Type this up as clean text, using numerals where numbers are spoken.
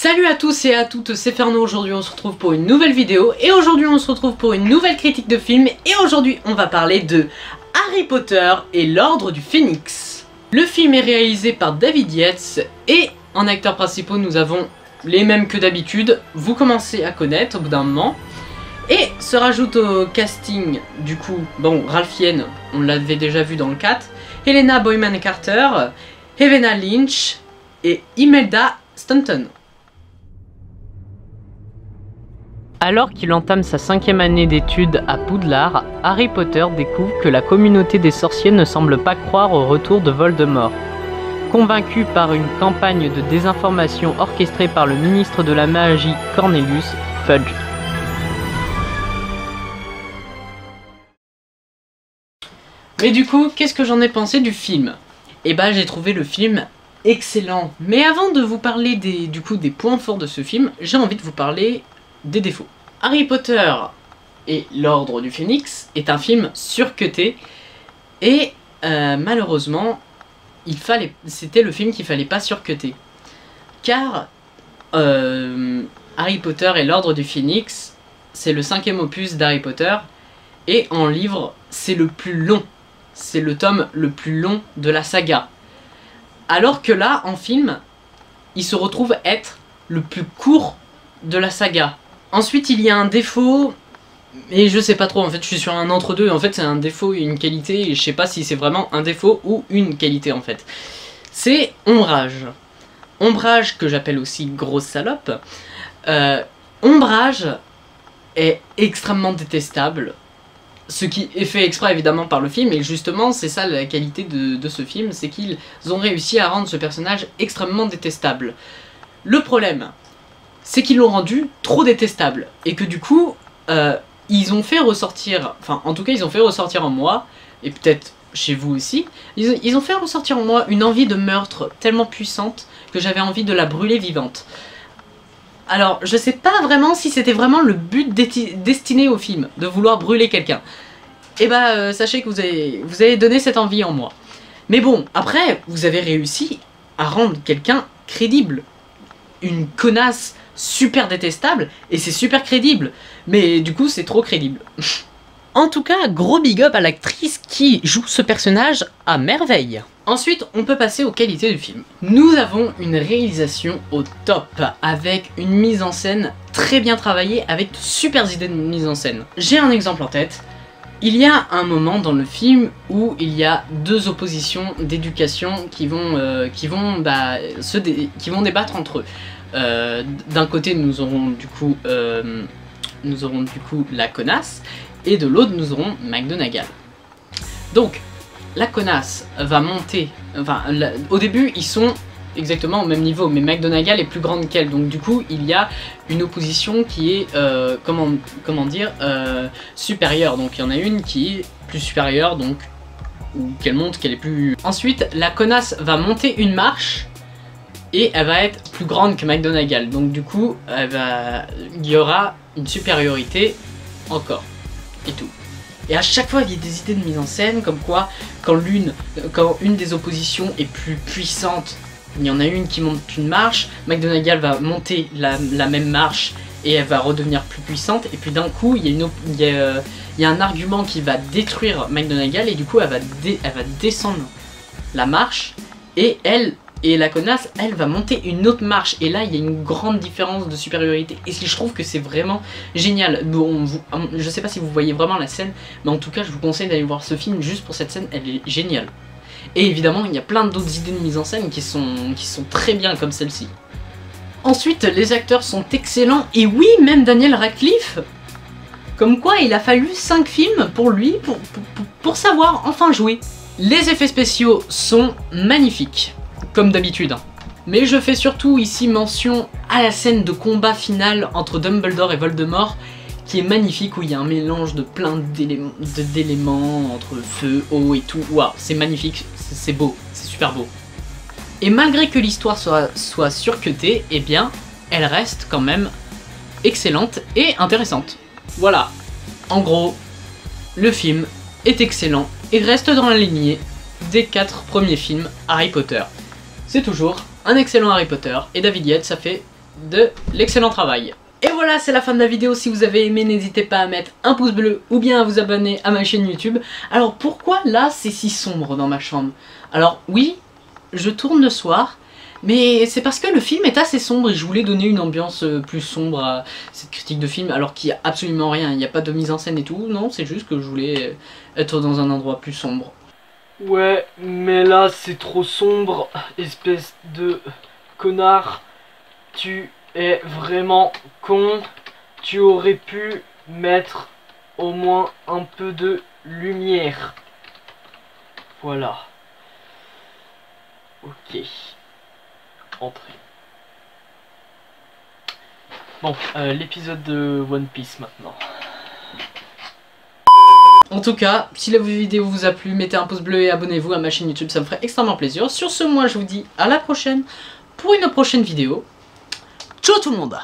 Salut à tous et à toutes, c'est Fernand. Aujourd'hui on se retrouve pour une nouvelle vidéo et aujourd'hui on se retrouve pour une nouvelle critique de film et aujourd'hui on va parler de Harry Potter et l'Ordre du Phénix. Le film est réalisé par David Yates et en acteurs principaux nous avons les mêmes que d'habitude, vous commencez à connaître au bout d'un moment. Et se rajoute au casting du coup, bon, Ralph Fiennes, on l'avait déjà vu dans le 4, Helena Bonham Carter, Evelyn Lynch et Imelda Staunton. Alors qu'il entame sa 5e année d'études à Poudlard, Harry Potter découvre que la communauté des sorciers ne semble pas croire au retour de Voldemort. Convaincu par une campagne de désinformation orchestrée par le ministre de la Magie Cornelius Fudge. Mais du coup, qu'est-ce que j'en ai pensé du film? Eh ben, j'ai trouvé le film excellent. Mais avant de vous parler des points forts de ce film, j'ai envie de vous parler des défauts. Harry Potter et l'Ordre du Phénix est un film surcuté et malheureusement, c'était le film qu'il fallait pas surcuter. Car Harry Potter et l'Ordre du Phénix, c'est le 5e opus d'Harry Potter et en livre, c'est le plus long. C'est le tome le plus long de la saga. Alors que là, en film, il se retrouve être le plus court de la saga. Ensuite, il y a un défaut, et je sais pas trop, en fait, je suis sur un entre-deux. En fait, c'est un défaut et une qualité, et je sais pas si c'est vraiment un défaut ou une qualité, en fait. C'est Ombrage. Ombrage, que j'appelle aussi grosse salope. Ombrage est extrêmement détestable. Ce qui est fait exprès évidemment par le film, et justement c'est ça la qualité de ce film, c'est qu'ils ont réussi à rendre ce personnage extrêmement détestable. Le problème, c'est qu'ils l'ont rendu trop détestable, et que du coup, ils ont fait ressortir, enfin en tout cas ils ont fait ressortir en moi, et peut-être chez vous aussi, ils ont fait ressortir en moi une envie de meurtre tellement puissante que j'avais envie de la brûler vivante. Alors, je sais pas vraiment si c'était vraiment le but destiné au film, de vouloir brûler quelqu'un. Et bah, sachez que vous avez donné cette envie en moi. Mais bon, après, vous avez réussi à rendre quelqu'un crédible. Une connasse super détestable, et c'est super crédible. Mais du coup, c'est trop crédible. En tout cas, gros big up à l'actrice qui joue ce personnage à merveille. Ensuite, on peut passer aux qualités du film. Nous avons une réalisation au top, avec une mise en scène très bien travaillée, avec de super idées de mise en scène. J'ai un exemple en tête. Il y a un moment dans le film où il y a deux oppositions d'éducation qui vont débattre entre eux. D'un côté, nous aurons du coup la connasse, et de l'autre, nous aurons McGonagall. Donc, la connasse va monter, enfin, au début, ils sont exactement au même niveau, mais McGonagall est plus grande qu'elle, donc du coup, il y a une opposition qui est, supérieure. Donc, il y en a une qui est plus supérieure, donc, ou qu'elle monte, qu'elle est plus... Ensuite, la connasse va monter une marche, et elle va être plus grande que McGonagall, donc du coup, il y aura une supériorité encore. Et tout. Et à chaque fois il y a des idées de mise en scène comme quoi quand une des oppositions est plus puissante, il y en a une qui monte une marche, McGonagall va monter la même marche et elle va redevenir plus puissante, et puis d'un coup il y a un argument qui va détruire McGonagall, et du coup elle va descendre la marche, et la connasse, elle va monter une autre marche, et là il y a une grande différence de supériorité, et je trouve que c'est vraiment génial. Bon, je sais pas si vous voyez vraiment la scène, mais en tout cas je vous conseille d'aller voir ce film juste pour cette scène, elle est géniale. Et évidemment il y a plein d'autres idées de mise en scène qui sont très bien comme celle-ci. Ensuite, les acteurs sont excellents, et oui, même Daniel Radcliffe, comme quoi il a fallu 5 films pour lui, pour savoir enfin jouer. Les effets spéciaux sont magnifiques, comme d'habitude. Mais je fais surtout ici mention à la scène de combat finale entre Dumbledore et Voldemort, qui est magnifique, où il y a un mélange de plein d'éléments entre feu, eau et tout. Waouh, c'est magnifique, c'est beau, c'est super beau. Et malgré que l'histoire soit surcutée, eh bien, elle reste quand même excellente et intéressante. Voilà, en gros, le film est excellent et reste dans la lignée des 4 premiers films Harry Potter. C'est toujours un excellent Harry Potter, et David Yates a fait de l'excellent travail. Et voilà, c'est la fin de la vidéo. Si vous avez aimé, n'hésitez pas à mettre un pouce bleu ou bien à vous abonner à ma chaîne YouTube. Alors pourquoi là c'est si sombre dans ma chambre? Alors oui, je tourne le soir, mais c'est parce que le film est assez sombre et je voulais donner une ambiance plus sombre à cette critique de film, alors qu'il n'y a absolument rien, il n'y a pas de mise en scène et tout, non, c'est juste que je voulais être dans un endroit plus sombre. Ouais, mais là c'est trop sombre, espèce de connard, tu es vraiment con, tu aurais pu mettre au moins un peu de lumière. Voilà. Ok. Entrée. Bon, l'épisode de One Piece maintenant. En tout cas, si la vidéo vous a plu, mettez un pouce bleu et abonnez-vous à ma chaîne YouTube, ça me ferait extrêmement plaisir. Sur ce, moi je vous dis à la prochaine pour une prochaine vidéo. Ciao tout le monde!